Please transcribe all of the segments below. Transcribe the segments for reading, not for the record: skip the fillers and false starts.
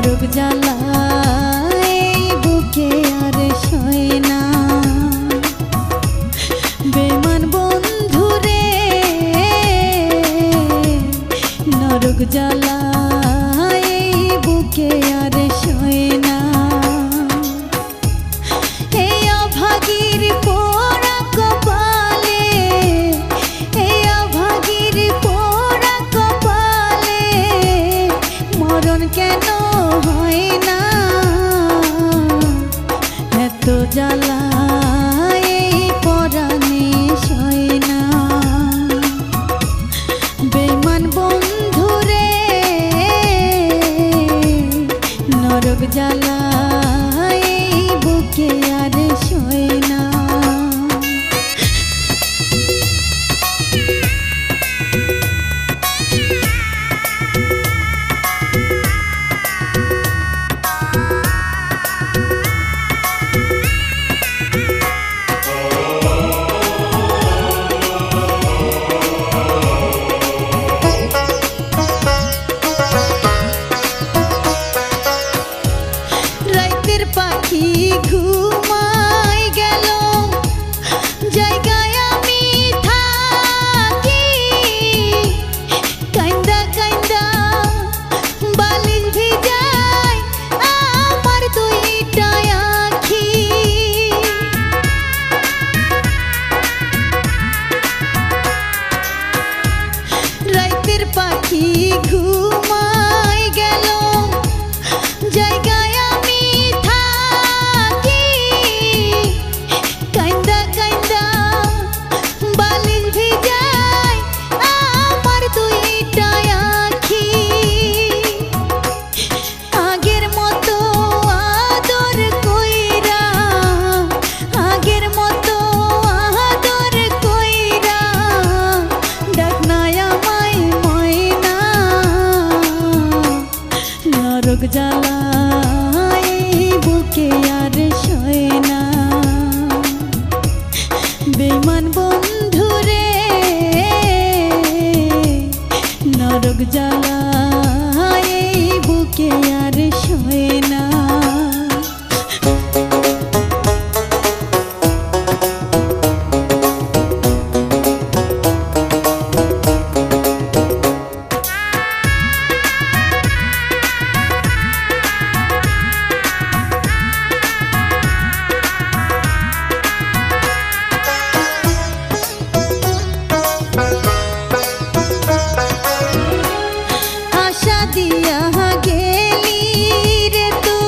নরক জ্বালা এই বুকে আর সয় না। বেমান বন্ধু রে নরক জ্বালা এই বুকে আর সয় না। এই অভাগীর পোড়া কপালে, এই অভাগীর পোড়া কপালে মরণ কেন হয় না? এত জ্বালা এই পরাণে সয় না। বেমান বন্ধু রে নরক জ্বালা এই বুকে আর সয় না। রাইতের পাখি ঘুমাই গেল, জায়গায় আমি থাকি। কাইন্দা কাইন্দা বালিশ ভিজায় আমার দুইটা আখি। রাইতের পাখি ঘুমাই গেল, জায়গায় আমি থাকি। কাইন্দা কাইন্দা বালিশ ভিজায় আমার দুইটা আখি। আগের মতো আদর কইরা, আগের মতো আদর কইরা ডাক নাই আমায় ময়না। নরক জ্বালা এই বুকে আর সয় না। বেমান বন্ধু রে নরক জ্বালা এই বুকে আর সয় না। আশা দিয়া গেলি রে তুই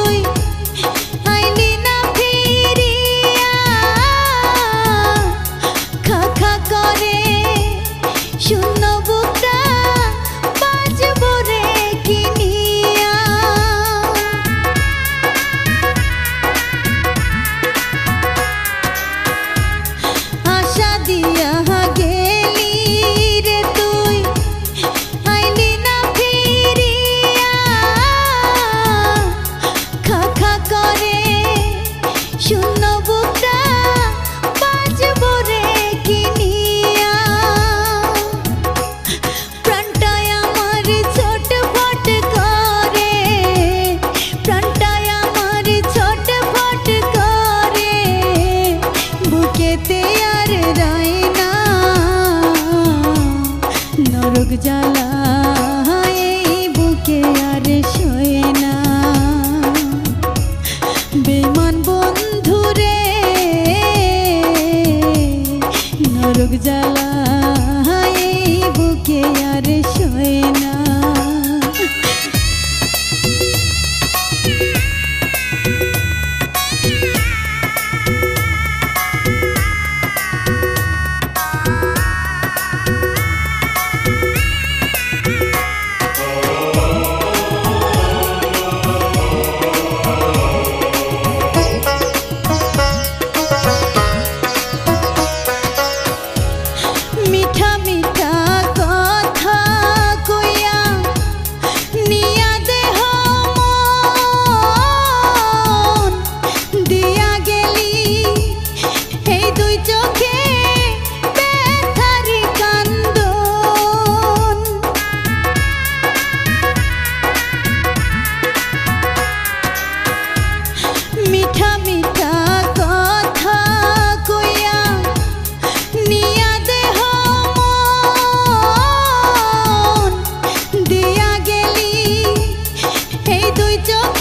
চোখে